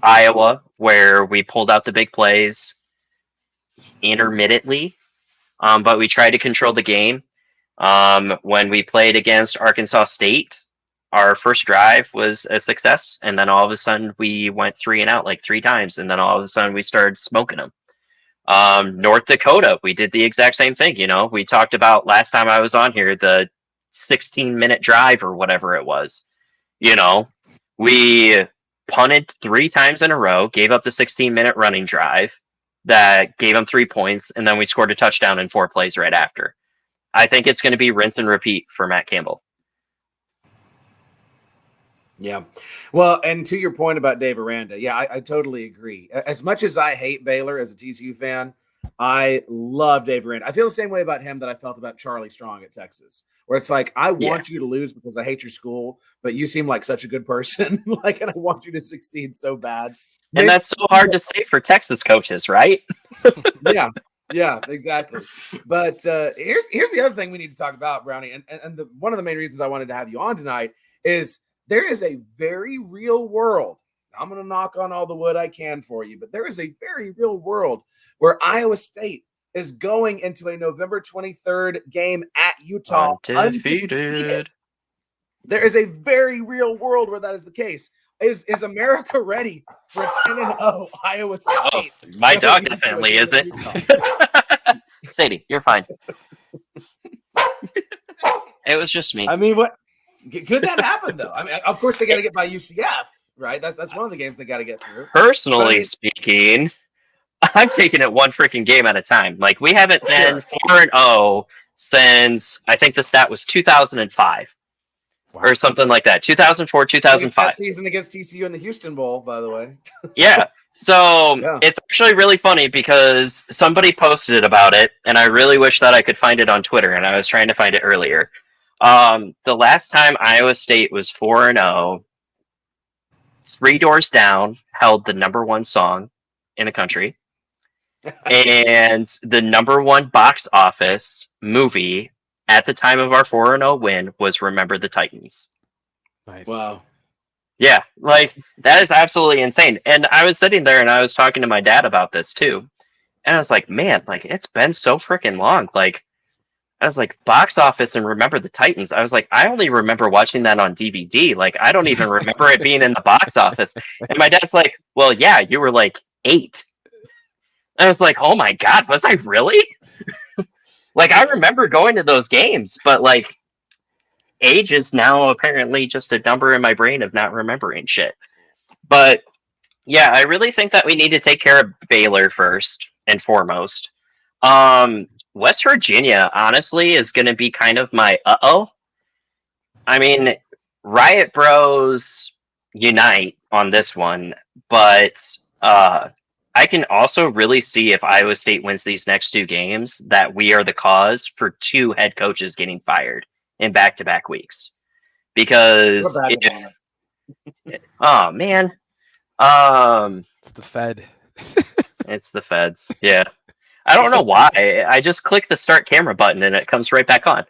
Iowa, where we pulled out the big plays intermittently, but we tried to control the game. When we played against Arkansas State, our first drive was a success, and then all of a sudden we went 3 and out like 3 times, and then all of a sudden we started smoking them. North Dakota, we did the exact same thing. You know, we talked about last time I was on here, the 16-minute drive or whatever it was. You know, we punted 3 times in a row, gave up the 16-minute running drive that gave them 3 points, and then we scored a touchdown in 4 plays right after. I think it's going to be rinse and repeat for Matt Campbell. Yeah. Well, and to your point about Dave Aranda, yeah, I totally agree. As much as I hate Baylor as a TCU fan, I love Dave Aranda. I feel the same way about him that I felt about Charlie Strong at Texas, where it's like, I want you to lose because I hate your school, but you seem like such a good person. Like, and I want you to succeed so bad. And that's so hard to say for Texas coaches, right? Yeah, exactly. But here's the other thing we need to talk about, Brownie, and one of the main reasons I wanted to have you on tonight is there is a very real world. I'm going to knock on all the wood I can for you, but there is a very real world where Iowa State is going into a November 23rd game at Utah undefeated. There is a very real world where that is the case. Is America ready for a 10-0 Iowa State? Oh, my dog definitely isn't. Sadie, you're fine. It was just me. I mean, what could that happen though? I mean, of course they got to get by UCF, right? That's one of the games they got to get through. Personally speaking, I'm taking it one freaking game at a time. Like, we haven't been 4-0 since, I think the stat was 2005. Wow. Or something like that. 2004, 2005. That season against TCU in the Houston Bowl, by the way. Yeah. So It's actually really funny because somebody posted about it, and I really wish that I could find it on Twitter, and I was trying to find it earlier. The last time Iowa State was 4-0, Three Doors Down held the #1 song in the country. And the #1 box office movie at the time of our 4-0 win was Remember the Titans. Nice. Wow. Yeah, like, that is absolutely insane. And I was sitting there and I was talking to my dad about this too. And I was like, man, like, it's been so freaking long. Like, I was like, box office and Remember the Titans. I was like, I only remember watching that on DVD. Like, I don't even remember it being in the box office. And my dad's like, well, yeah, you were like 8. And I was like, oh my God, was I really? Like, I remember going to those games, but like, age is now apparently just a number in my brain of not remembering shit. But yeah, I really think that we need to take care of Baylor first and foremost. West Virginia, honestly, is going to be kind of my uh-oh. I mean, Riot Bros unite on this one, but I can also really see if Iowa State wins these next 2 games that we are the cause for 2 head coaches getting fired in back-to-back weeks. Because oh man, it's the Fed. It's the Feds. Yeah, I don't know why. I just click the start camera button and it comes right back on.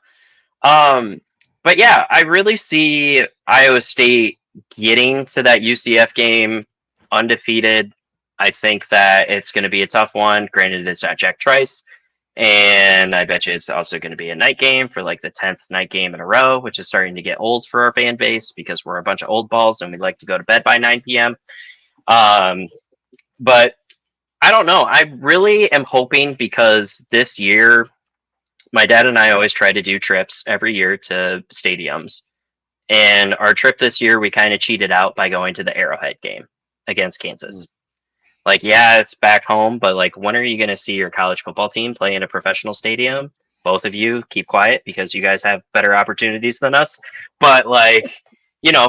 But yeah, I really see Iowa State getting to that UCF game undefeated. I think that it's going to be a tough one. Granted, it's at Jack Trice. And I bet you it's also going to be a night game for like the 10th night game in a row, which is starting to get old for our fan base because we're a bunch of old balls and we like to go to bed by 9 p.m. But I don't know. I really am hoping, because this year, my dad and I always try to do trips every year to stadiums. And our trip this year, we kind of cheated out by going to the Arrowhead game against Kansas. Like, yeah, it's back home, but like, when are you going to see your college football team play in a professional stadium? Both of you keep quiet because you guys have better opportunities than us. But like,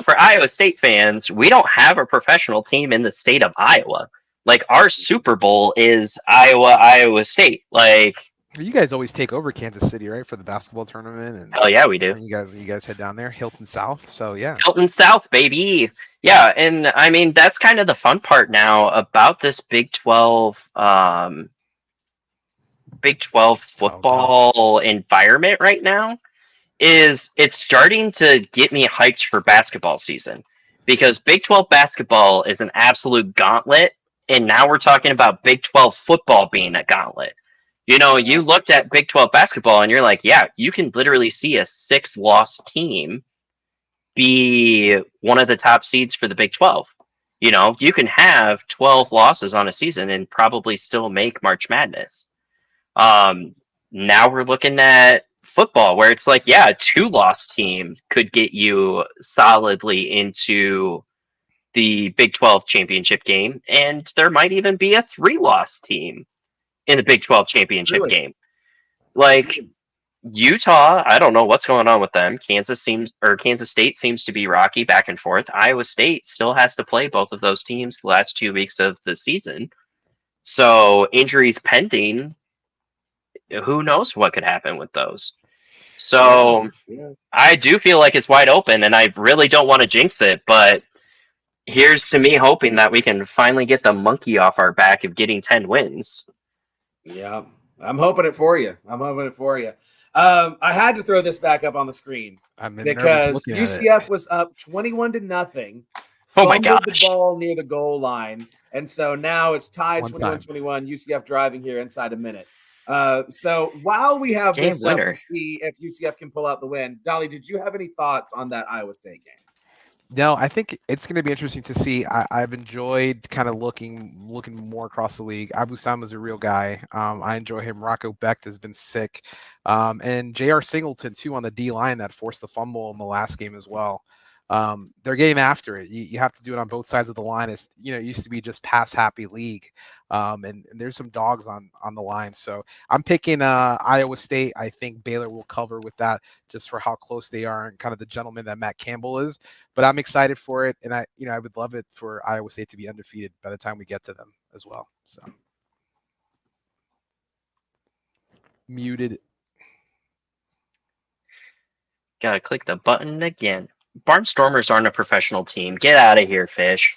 for Iowa State fans, we don't have a professional team in the state of Iowa. Like, our Super Bowl is Iowa State. Like, You guys always take over Kansas City, right, for the basketball tournament, and hell yeah, we do. you guys head down there, Hilton South. So yeah, Hilton South, baby. Yeah, and I mean, that's kind of the fun part now about this Big 12 football environment right now, is it's starting to get me hyped for basketball season, because Big 12 basketball is an absolute gauntlet, and now we're talking about Big 12 football being a gauntlet. You looked at Big 12 basketball and you're like, yeah, you can literally see a 6-loss team be one of the top seeds for the Big 12. You can have 12 losses on a season and probably still make March Madness. Now we're looking at football where it's like, yeah, a 2-loss team could get you solidly into the Big 12 championship game, and there might even be a 3-loss team in the Big 12 championship game. Like, Utah, I don't know what's going on with them. Kansas State seems to be rocky back and forth. Iowa State still has to play both of those teams the last 2 weeks of the season. So injuries pending, who knows what could happen with those. So I do feel like it's wide open, and I really don't want to jinx it, but here's to me hoping that we can finally get the monkey off our back of getting 10 wins. Yeah, I'm hoping it for you. I had to throw this back up on the screen because UCF was up 21-0. Oh my gosh. The ball near the goal line, and so now it's tied 21-21. UCF driving here inside a minute. So while we have this up to see if UCF can pull out the win, Dolly, did you have any thoughts on that Iowa State game? No, I think it's going to be interesting to see. I've enjoyed kind of looking more across the league. Abu Sama's a real guy. I enjoy him. Rocco Becht has been sick. And J.R. Singleton, too, on the D-line that forced the fumble in the last game as well. They're getting after it. You have to do it on both sides of the line. It used to be just pass happy league. And there's some dogs on the line. So I'm picking Iowa State. I think Baylor will cover with that just for how close they are and kind of the gentleman that Matt Campbell is. But I'm excited for it. And I would love it for Iowa State to be undefeated by the time we get to them as well. So muted. Gotta click the button again. Barnstormers aren't a professional team. Get out of here, Fish.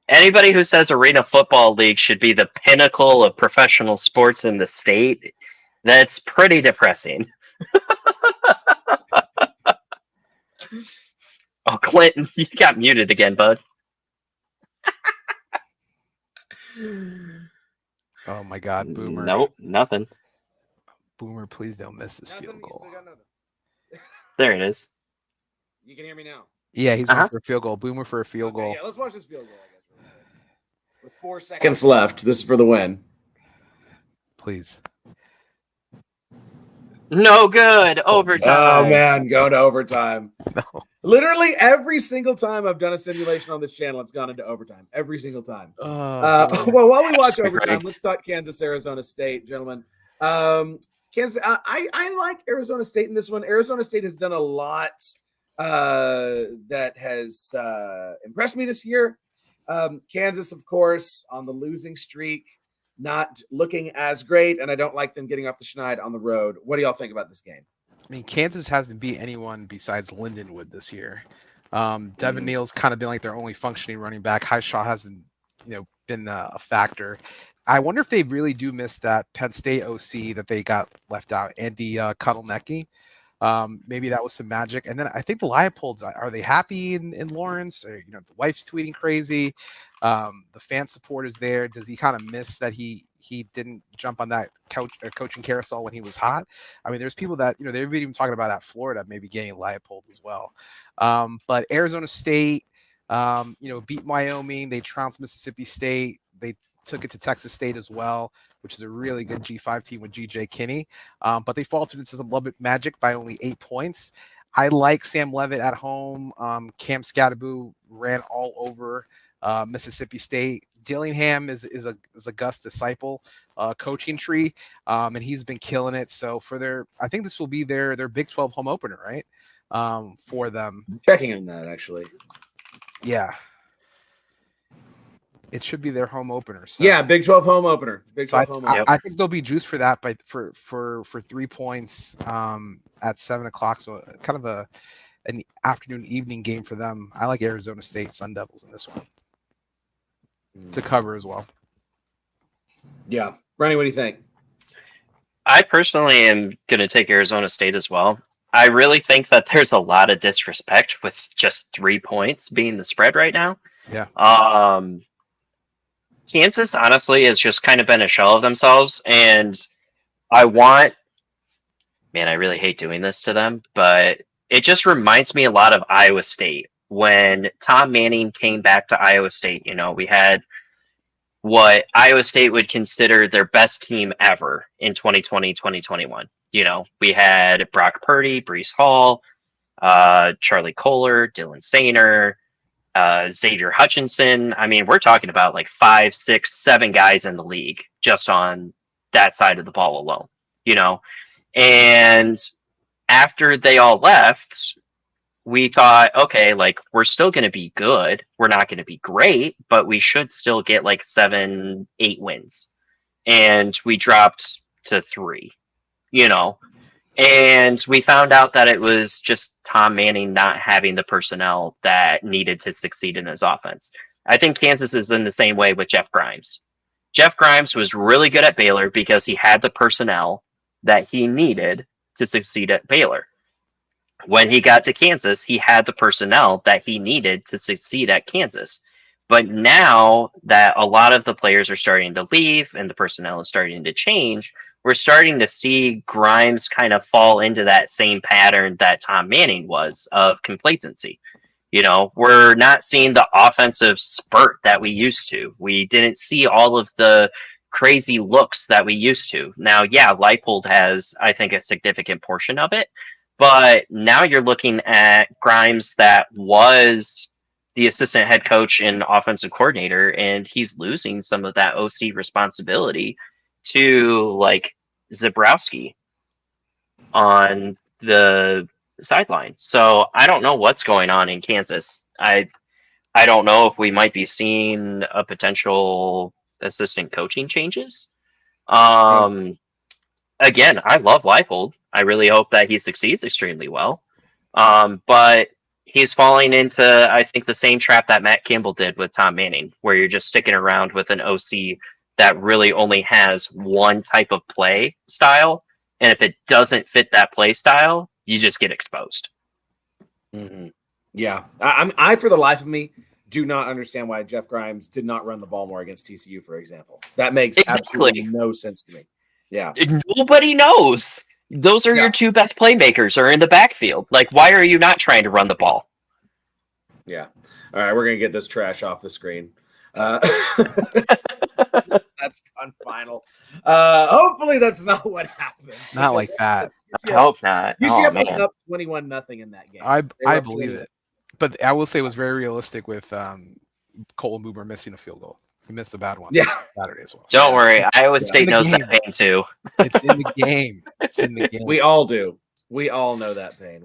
Anybody who says Arena Football League should be the pinnacle of professional sports in the state, that's pretty depressing. Oh, Clinton, you got muted again, bud. Oh, my God, Boomer. Nope, nothing. Boomer, please don't miss this field goal. There it is. You can hear me now. Yeah, he's going for a field goal. Boomer for a field goal. Yeah, let's watch this field goal, I guess. With 4 seconds left, this is for the win. Please. No good. Overtime. Oh, man, going to overtime. No. Literally every single time I've done a simulation on this channel, it's gone into overtime. Every single time. Well, while we watch overtime, let's talk Kansas, Arizona State, gentlemen. Kansas, I like Arizona State in this one. Arizona State has done a lot that has impressed me this year. Kansas, of course, on the losing streak, not looking as great, and I don't like them getting off the schneid on the road. What do y'all think about this game? I mean, Kansas hasn't beat anyone besides Lindenwood this year. Devin Neal's kind of been like their only functioning running back. Highshaw hasn't, been a factor. I wonder if they really do miss that Penn State OC that they got left out, Andy Kudelnicki. Maybe that was some magic. And then I think the Leopolds, are they happy in Lawrence? Or, the wife's tweeting crazy. The fan support is there. Does he kind of miss that he didn't jump on that coaching carousel when he was hot? I mean, there's people that, they've been even talking about at Florida maybe getting Leopold as well. But Arizona State, Beat Wyoming. They trounced Mississippi State. They took it to Texas State as well, which is a really good G5 team with GJ Kinney. But they faltered into some Lubbock Magic by only 8 points. I like Sam Levitt at home. Cam Scatteraboo ran all over Mississippi State. Dillingham is a Gus disciple coaching tree, and he's been killing it. So I think this will be their Big 12 home opener, right? For them. Checking on that actually. Yeah. It should be their home opener. So. Yeah, Big 12 home opener. Big 12 home opener. I think they'll be juiced for that for 3 points at 7 o'clock. So kind of an afternoon evening game for them. I like Arizona State Sun Devils in this one to cover as well. Yeah, Brenny, what do you think? I personally am going to take Arizona State as well. I really think that there's a lot of disrespect with just 3 points being the spread right now. Yeah. Kansas, honestly, has just kind of been a shell of themselves. And I really hate doing this to them, but it just reminds me a lot of Iowa State. When Tom Manning came back to Iowa State, we had what Iowa State would consider their best team ever in 2020, 2021. We had Brock Purdy, Breece Hall, Charlie Kohler, Dylan Sainer, Xavier Hutchinson. I mean, we're talking about like 5, 6, 7 guys in the league just on that side of the ball alone, And after they all left, we thought, okay, like we're still going to be good. We're not going to be great, but we should still get like 7, 8 wins. And we dropped to 3, And we found out that it was just Tom Manning not having the personnel that needed to succeed in his offense. I think Kansas is in the same way with Jeff Grimes. Jeff Grimes was really good at Baylor because he had the personnel that he needed to succeed at Baylor. When he got to Kansas, he had the personnel that he needed to succeed at Kansas. But now that a lot of the players are starting to leave and the personnel is starting to change, we're starting to see Grimes kind of fall into that same pattern that Tom Manning was of complacency. We're not seeing the offensive spurt that we used to. We didn't see all of the crazy looks that we used to. Now, yeah, Leipold has, I think, a significant portion of it. But now you're looking at Grimes that was the assistant head coach and offensive coordinator, and he's losing some of that OC responsibility to like Zebrowski on the sideline. So I don't know what's going on in Kansas. I don't know if we might be seeing a potential assistant coaching changes. Again, I love Leipold. I really hope that he succeeds extremely well. But he's falling into, I think, the same trap that Matt Campbell did with Tom Manning, where you're just sticking around with an OC that really only has one type of play style. And if it doesn't fit that play style, you just get exposed. Mm-hmm. Yeah. I, for the life of me, do not understand why Jeff Grimes did not run the ball more against TCU, for example. That makes absolutely no sense to me. Yeah. Nobody knows. Those are your 2 best playmakers are in the backfield. Like, why are you not trying to run the ball? Yeah. All right, we're going to get this trash off the screen. That's gone final. Hopefully that's not what happens. Not like that. I hope not. UCF was up 21-0 in that game. I believe it. But I will say it was very realistic with Colton Boomer missing a field goal. He missed a bad one Saturday as well. Don't worry. Iowa State knows that pain too. It's in the game. It's in the game. We all do. We all know that pain.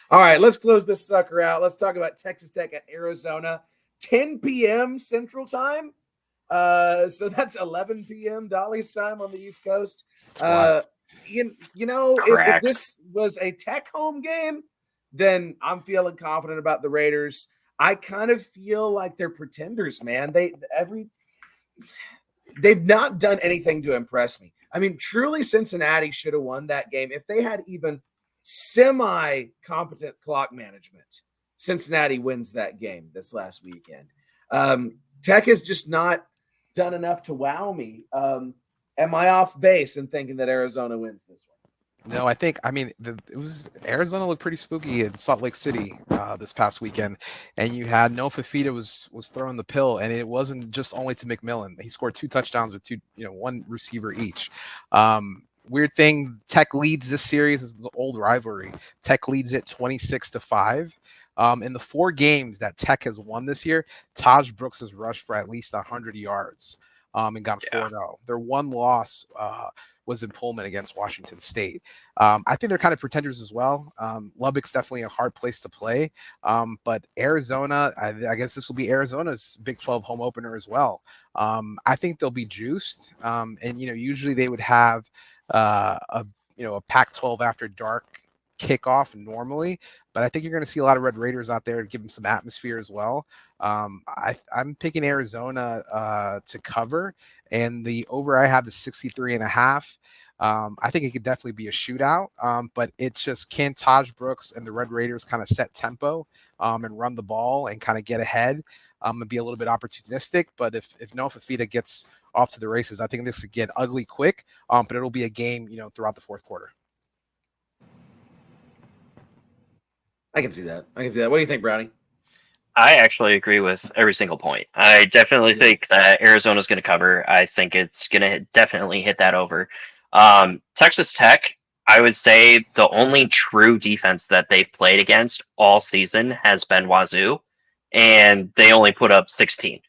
All right, let's close this sucker out. Let's talk about Texas Tech at Arizona. 10 p.m. Central Time. So that's 11 p.m. Dolly's time on the East Coast. If this was a Tech home game, then I'm feeling confident about the Raiders. I kind of feel like they're pretenders, man. They've not done anything to impress me. I mean, truly, Cincinnati should have won that game if they had even semi-competent clock management. Cincinnati wins that game this last weekend. Tech has just not done enough to wow me. Am I off base in thinking that Arizona wins this one? No, I mean, it was Arizona looked pretty spooky in Salt Lake City this past weekend, and you had Noah Fifita was throwing the pill, and it wasn't just only to McMillan. He scored 2 touchdowns with one receiver each. Weird thing, Tech leads this series is the old rivalry. Tech leads it 26-5. In the 4 games that Tech has won this year, Taj Brooks has rushed for at least 100 yards and gone 4-0. Their one loss was in Pullman against Washington State. I think they're kind of pretenders as well. Lubbock's definitely a hard place to play, but Arizona, I guess this will be Arizona's Big 12 home opener as well. I think they'll be juiced, and usually they would have a Pac-12 after dark kickoff normally, but I think you're going to see a lot of Red Raiders out there to give them some atmosphere as well. I'm picking Arizona to cover, and the over I have the 63.5. I think it could definitely be a shootout, but it's just, can Taj Brooks and the Red Raiders kind of set tempo and run the ball and kind of get ahead and be a little bit opportunistic. But if Noah Fifita gets off to the races, I think this could get ugly quick, but it'll be a game throughout the fourth quarter. I can see that. What do you think, Brownie? I actually agree with every single point. I definitely think that Arizona's going to cover. I think it's going to definitely hit that over. Texas Tech, I would say the only true defense that they've played against all season has been Wazoo, and they only put up 16.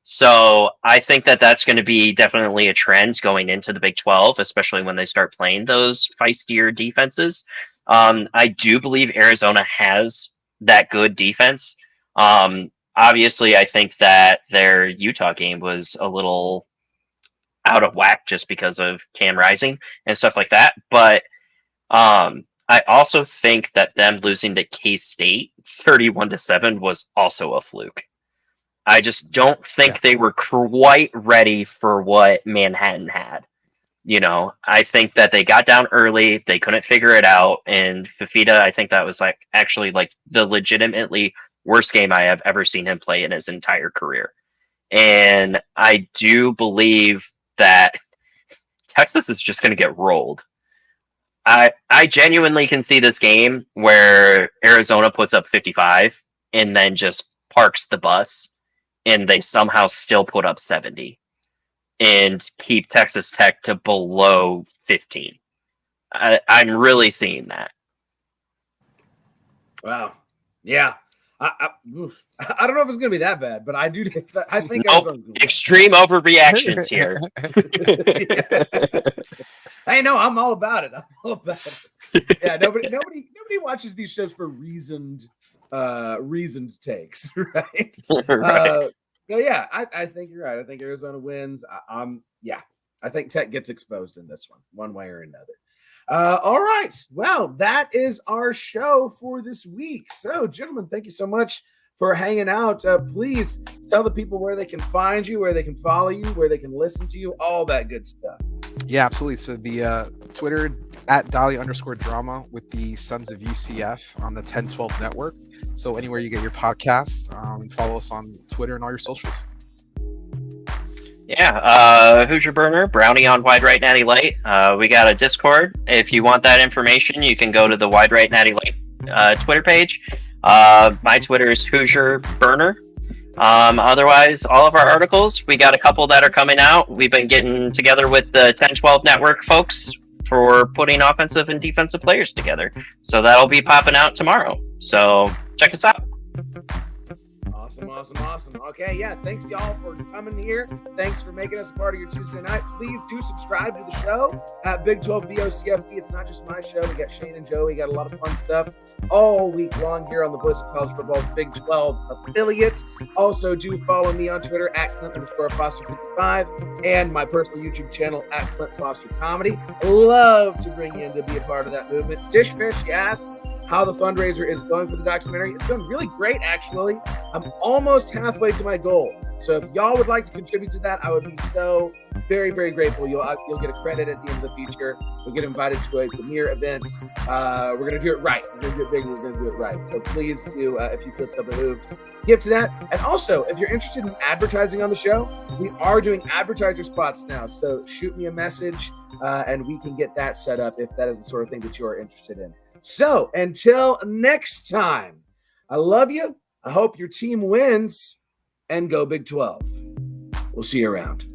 So I think that that's going to be definitely a trend going into the Big 12, especially when they start playing those feistier defenses. I do believe Arizona has that good defense. Obviously, I think that their Utah game was a little out of whack just because of Cam Rising and stuff like that. But I also think that them losing to K-State 31-7 was also a fluke. I just don't think they were quite ready for what Manhattan had. I think that they got down early, they couldn't figure it out, and Fifita, I think that was actually the legitimately worst game I have ever seen him play in his entire career. And I do believe that Texas is just going to get rolled. I genuinely can see this game where Arizona puts up 55 and then just parks the bus, and they somehow still put up 70 and keep Texas Tech to below 15. I'm really seeing that. Wow. Yeah. I don't know if it's going to be that bad, but I do. I think extreme overreactions here. Hey, no, I'm all about it. Yeah, nobody watches these shows for reasoned takes, right? Yeah, I think you're right. I think Arizona wins. I think Tech gets exposed in this one way or another. All right. Well, that is our show for this week. So, gentlemen, thank you so much for hanging out. Please tell the people where they can find you, where they can follow you, where they can listen to you, all that good stuff. Yeah, absolutely. So the Twitter at Dahlia_drama with the Sons of UCF on the 1012 network. So anywhere you get your podcasts, follow us on Twitter and all your socials. Yeah, Hoosier Burner, Brownie on Wide Right Natty Light. We got a Discord. If you want that information, you can go to the Wide Right Natty Light Twitter page. My Twitter is Hoosier Burner. Otherwise, all of our articles, we got a couple that are coming out. We've been getting together with the 1012 network folks for putting offensive and defensive players together. So that'll be popping out tomorrow. So check us out. Awesome. Okay, yeah, thanks y'all for coming here. Thanks for making us a part of your Tuesday night. Please do subscribe to the show at Big 12 VOCFB. It's not just my show. We got Shane and Joey. We got a lot of fun stuff all week long here on the Voice of College Football's Big 12 affiliate. Also, do follow me on Twitter at Clint_Foster55 and my personal YouTube channel at Clint Foster Comedy. Love to bring you in to be a part of that movement. Dishfish, you asked. how the fundraiser is going for the documentary. It's going really great, actually. I'm almost halfway to my goal. So if y'all would like to contribute to that, I would be so very, very grateful. You'll get a credit at the end of the feature. You'll get invited to a premiere event. We're going to do it right. We're going to do it big. We're going to do it right. So please do, if you feel so moved, give to that. And also, if you're interested in advertising on the show, we are doing advertiser spots now. So shoot me a message and we can get that set up if that is the sort of thing that you are interested in. So until next time, I love you. I hope your team wins and go Big 12. We'll see you around.